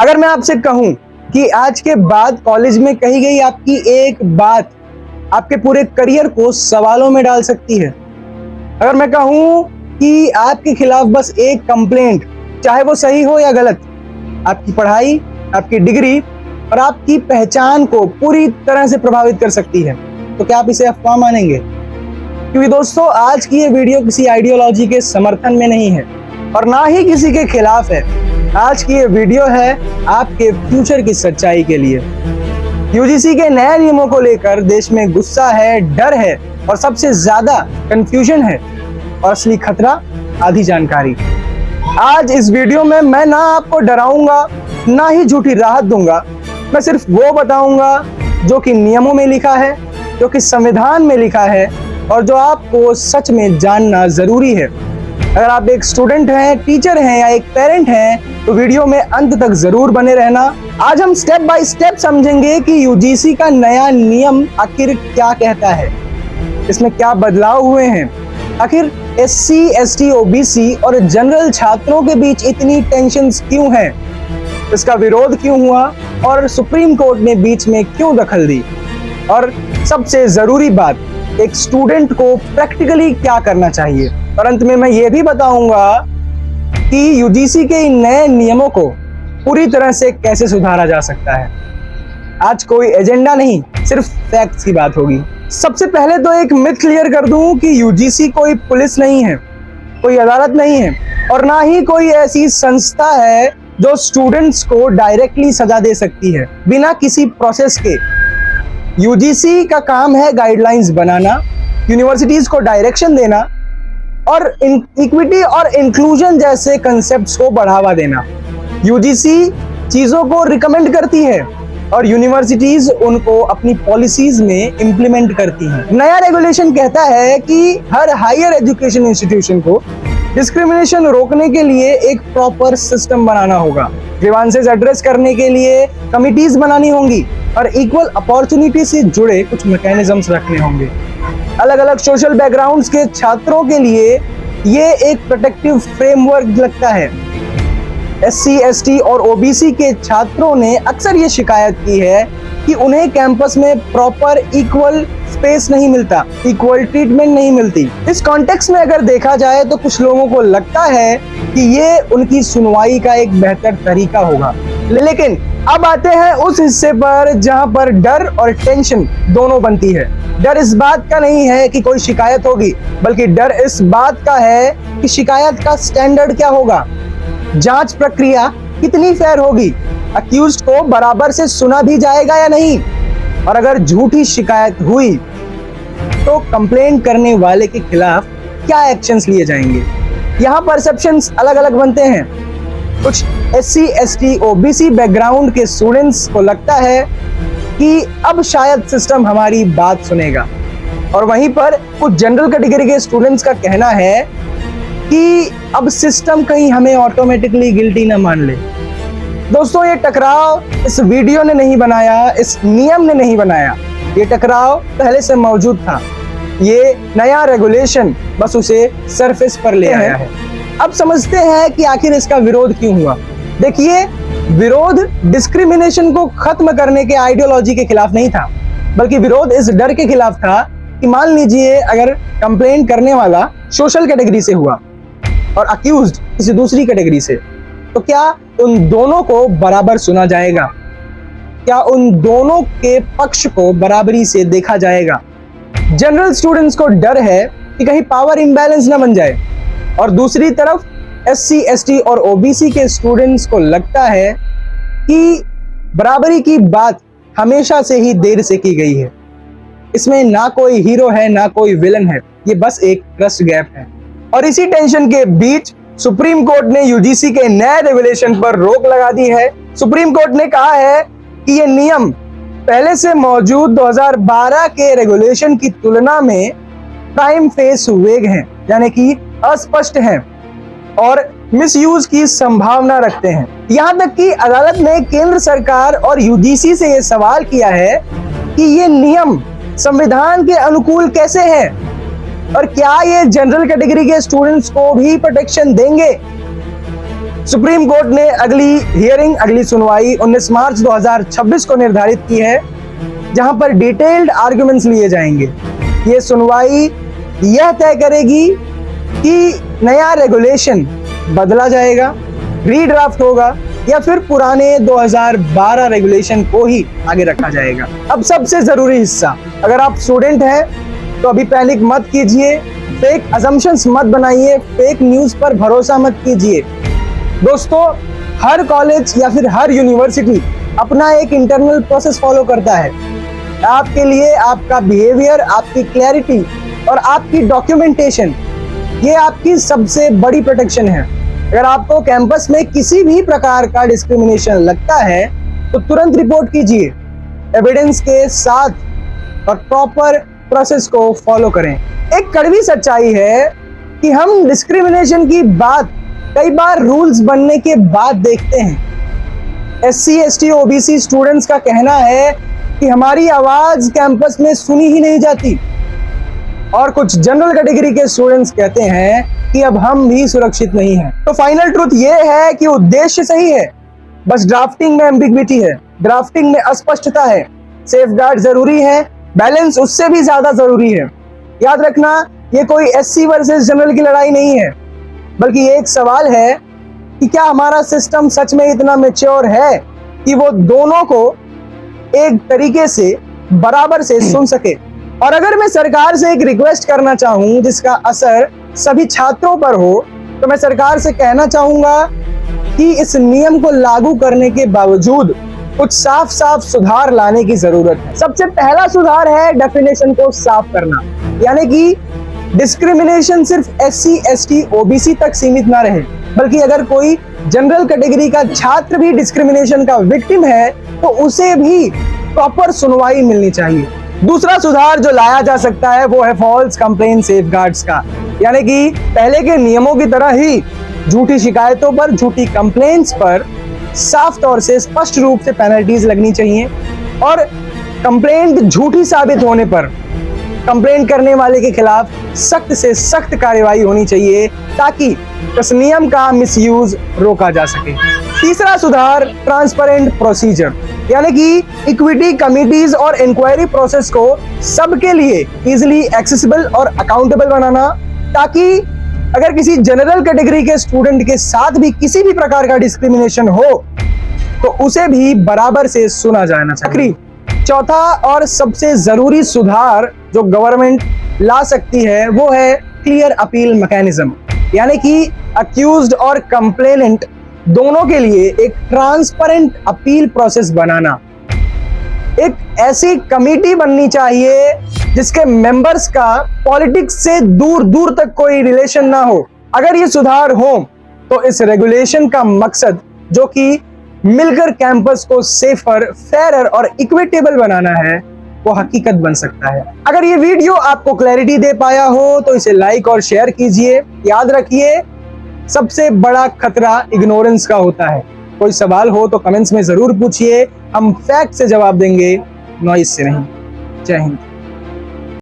अगर मैं आपसे कहूं कि आज के बाद कॉलेज में कही गई आपकी एक बात आपके पूरे करियर को सवालों में डाल सकती है। अगर मैं कहूं कि आपके खिलाफ बस एक कंप्लेंट, चाहे वो सही हो या गलत, आपकी पढ़ाई, आपकी डिग्री और आपकी पहचान को पूरी तरह से प्रभावित कर सकती है, तो क्या आप इसे अफवाह मानेंगे? क्योंकि दोस्तों, आज की ये वीडियो किसी आइडियोलॉजी के समर्थन में नहीं है और ना ही किसी के खिलाफ है। आज की ये वीडियो है आपके फ्यूचर की सच्चाई के लिए। यूजीसी के नए नियमों को लेकर देश में गुस्सा है, डर है और सबसे ज्यादा कंफ्यूजन है, और असली खतरा आधी जानकारी। आज इस वीडियो में मैं ना आपको डराऊंगा, ना ही झूठी राहत दूंगा। मैं सिर्फ वो बताऊंगा जो कि नियमों में लिखा है, जो कि संविधान में लिखा है और जो आपको सच में जानना जरूरी है। अगर आप एक स्टूडेंट हैं, टीचर हैं या एक पेरेंट हैं तो वीडियो में अंत तक जरूर बने रहना। आज हम स्टेप बाय स्टेप समझेंगे कि यूजीसी का नया नियम आखिर क्या कहता है, इसमें क्या बदलाव हुए हैं, आखिर एससी, एसटी, ओबीसी और जनरल छात्रों के बीच इतनी टेंशन्स क्यों हैं, इसका विरोध क्यों हुआ और सुप्रीम कोर्ट ने बीच में क्यों दखल दी, और सबसे जरूरी बात, एक स्टूडेंट को प्रैक्टिकली क्या करना चाहिए। और अंत में मैं ये भी बताऊंगा कि यूजीसी के इन नए नियमों को पूरी तरह से कैसे सुधारा जा सकता है। आज कोई एजेंडा नहीं, सिर्फ फैक्ट्स की बात होगी। सबसे पहले तो एक मिथ क्लियर कर दूं कि यूजीसी कोई पुलिस नहीं है, कोई अदालत नहीं है और ना ही कोई ऐसी संस्था है जो स्टूडेंट्स को डायरेक्टली सजा दे सकती है बिना किसी प्रोसेस के। यूजीसी का काम है गाइडलाइंस बनाना, यूनिवर्सिटीज को डायरेक्शन देना और इक्विटी और इंक्लूजन जैसे कंसेप्ट्स को बढ़ावा देना। यूजीसी चीजों को रिकमेंड करती है और यूनिवर्सिटीज उनको अपनी पॉलिसीज में इम्प्लीमेंट करती हैं। नया रेगुलेशन कहता है कि हर हायर एजुकेशन इंस्टीट्यूशन को डिस्क्रिमिनेशन रोकने के लिए एक प्रॉपर सिस्टम बनाना होगा, ग्रीवांसेस एड्रेस करने के लिए कमिटीज बनानी होंगी और इक्वल अपॉर्चुनिटी से जुड़े कुछ मैकेनिज्म्स रखने होंगे। अलग अलग सोशल बैकग्राउंड्स के छात्रों के लिए ये एक प्रोटेक्टिव फ्रेमवर्क लगता है। एससी, एसटी और ओबीसी के छात्रों ने अक्सर ये शिकायत की है कि उन्हें कैंपस में प्रॉपर इक्वल स्पेस नहीं मिलता, इक्वल ट्रीटमेंट नहीं मिलती। इस कॉन्टेक्स्ट में अगर देखा जाए तो कुछ लोगों को लगता है कि ये उनकी सुनवाई का एक बेहतर तरीका होगा। लेकिन अब आते हैं उस हिस्से पर जहां पर डर और टेंशन दोनों बनती है। डर इस बात का नहीं है कि कोई शिकायत होगी, बल्कि डर इस बात का है कि शिकायत का स्टैंडर्ड क्या होगा, जांच प्रक्रिया कितनी फेयर होगी, अक्यूज्ड को बराबर से सुना भी जाएगा या नहीं, और अगर झूठी शिकायत हुई तो कंप्लेंट करने वाले के खिलाफ क्या एक्शंस लिए जाएंगे। यहाँ परसेप्शंस अलग अलग बनते हैं। कुछ एससी, एसटी, ओबीसी बैकग्राउंड के स्टूडेंट्स को लगता है कि अब शायद सिस्टम हमारी बात सुनेगा, और वहीं पर कुछ जनरल कैटेगरी के स्टूडेंट्स का कहना है कि अब सिस्टम कहीं हमें ऑटोमेटिकली गिल्टी ना मान ले। दोस्तों, ये टकराव इस वीडियो ने नहीं बनाया, इस नियम ने नहीं बनाया, ये टकराव पहले से मौजूद था। ये नया रेगुलेशन बस उसे सरफेस पर ले आया है। अब समझते हैं कि आखिर इसका विरोध क्यों हुआ। देखिए, विरोध डिस्क्रिमिनेशन को खत्म करने के आइडियोलॉजी के खिलाफ नहीं था, बल्कि विरोध इस डर के खिलाफ था कि मान लीजिए अगर कंप्लेंट करने वाला सोशल कैटेगरी से हुआ और अक्यूज्ड किसी दूसरी कैटेगरी से, तो क्या उन दोनों को बराबर सुना जाएगा? क्या उन दोनों के पक्ष को बराबरी से देखा जाएगा? जनरल स्टूडेंट्स को डर है कि कहीं पावर इंबैलेंस ना बन जाए, और दूसरी तरफ एससी, एसटी और ओबीसी के स्टूडेंट्स को लगता है कि बराबरी की बात हमेशा से ही देर से की गई है। इसमें ना कोई हीरो है, ना कोई विलन है, ये बस एक ट्रस्ट गैप है। और इसी टेंशन के बीच सुप्रीम कोर्ट ने यूजीसी के नए रेगुलेशन पर रोक लगा दी है। सुप्रीम कोर्ट ने कहा है कि ये नियम पहले से मौजूद 2012 के रेगुलेशन की तुलना में प्राइम फेस वेग हैं, यानी कि अस्पष्ट हैं और मिसयूज की संभावना रखते हैं। यहाँ तक कि अदालत ने केंद्र सरकार और यूजीसी से यह सवाल किया है कि ये नियम संविधान के अनुकूल कैसे हैं और क्या ये जनरल कैटेगरी के स्टूडेंट्स को भी प्रोटेक्शन देंगे। सुप्रीम कोर्ट ने अगली सुनवाई 19 मार्च 2026 को निर्धारित की है, जहां पर डिटेल्ड आर्गुमेंट्स लिए जाएंगे। ये सुनवाई यह तय करेगी कि नया रेगुलेशन बदला जाएगा, रीड्राफ्ट होगा, या फिर पुराने 2012 रेगुलेशन को ही आगे रखा जाएगा। अब सबसे जरूरी हिस्सा, अगर आप स्टूडेंट हैं तो अभी पैनिक मत कीजिए, फेक असम्पशंस मत बनाइए, फेक न्यूज पर भरोसा मत कीजिए। दोस्तों, हर कॉलेज या फिर हर यूनिवर्सिटी अपना एक इंटरनल प्रोसेस फॉलो करता है। आपके लिए आपका बिहेवियर, आपकी क्लैरिटी और आपकी डॉक्यूमेंटेशन, ये आपकी सबसे बड़ी प्रोटेक्शन है। अगर आपको कैंपस में किसी भी प्रकार का डिस्क्रिमिनेशन लगता है तो तुरंत रिपोर्ट कीजिए, एविडेंस के साथ और प्रॉपर प्रोसेस को फॉलो करें। एक कड़वी सच्चाई है कि हम डिस्क्रिमिनेशन की बात कई बार रूल्स बनने के बाद देखते हैं। SC, ST, OBC स्टूडेंट्स का कहना है कि हमारी आवाज कैंपस में सुनी ही नहीं जाती, और कुछ जनरल कैटेगरी के स्टूडेंट्स कहते हैं कि अब हम भी सुरक्षित नहीं हैं। तो फाइनल ट्रुथ ये है कि उद्देश्य सही है, बस ड्राफ्टिंग में एम्बिग्विटी है, ड्राफ्टिंग में अस्पष्टता है। सेफगार्ड जरूरी है, बैलेंस उससे भी ज्यादा जरूरी है। याद रखना, ये कोई SC वर्सेस जनरल की लड़ाई नहीं है, बल्कि ये एक सवाल है कि क्या हमारा सिस्टम सच में इतना मैच्योर है कि वो दोनों को एक तरीके से बराबर से सुन सके। और अगर मैं सरकार से एक रिक्वेस्ट करना चाहूं जिसका असर सभी छात्रों पर हो, तो मैं सरकार से कहना चाहूंगा कि इस नियम को लागू करने के बावजूद कुछ साफ साफ सुधार लाने की जरूरत है। सबसे पहला सुधार है डेफिनेशन को साफ करना, यानी कि डिस्क्रिमिनेशन सिर्फ SC, ST, OBC तक सीमित ना रहे, बल्कि अगर कोई जनरल कैटेगरी का छात्र भी डिस्क्रिमिनेशन का विक्टिम है तो उसे भी प्रॉपर सुनवाई मिलनी चाहिए। दूसरा सुधार जो लाया जा सकता है वो है फॉल्स कंप्लेंट सेफगार्ड्स का, यानी कि पहले के नियमों की तरह ही झूठी शिकायतों पर, झूठी कंप्लेंट्स पर साफ तौर से स्पष्ट रूप से पेनल्टीज लगनी चाहिए, और कंप्लेंट झूठी साबित होने पर कंप्लेंट करने वाले के खिलाफ सख्त से सख्त कार्रवाई होनी चाहिए, ताकि इस नियम का मिसयूज रोका जा सके। तीसरा सुधार ट्रांसपेरेंट प्रोसीजर, यानी कि इक्विटी कमिटीज और इंक्वायरी प्रोसेस को सबके लिए इजीली एक्सेसिबल और अकाउंटेबल बनाना, ताकि अगर किसी जनरल कैटेगरी के स्टूडेंट के साथ भी किसी भी प्रकार का डिस्क्रिमिनेशन हो तो उसे भी बराबर से सुना जाना चाहिए। चौथा और सबसे जरूरी सुधार जो गवर्नमेंट ला सकती है वो है क्लियर अपील मैकेनिज्म, यानी कि अक्यूज्ड और कंप्लेनेंट दोनों के लिए एक ट्रांसपेरेंट अपील प्रोसेस बनाना। एक ऐसी कमेटी बननी चाहिए जिसके मेंबर्स का पॉलिटिक्स से दूर दूर तक कोई रिलेशन ना हो। अगर ये सुधार हो तो इस रेगुलेशन का मकसद, जो कि मिलकर कैंपस को सेफर, फेयर और इक्विटेबल बनाना है, वो हकीकत बन सकता है। अगर ये वीडियो आपको क्लैरिटी दे पाया हो तो इसे लाइक और शेयर कीजिए। याद रखिए, सबसे बड़ा खतरा इग्नोरेंस का होता है। कोई सवाल हो तो कमेंट्स में जरूर पूछिए, हम फैक्ट से जवाब देंगे, नॉइज से नहीं। जय हिंद।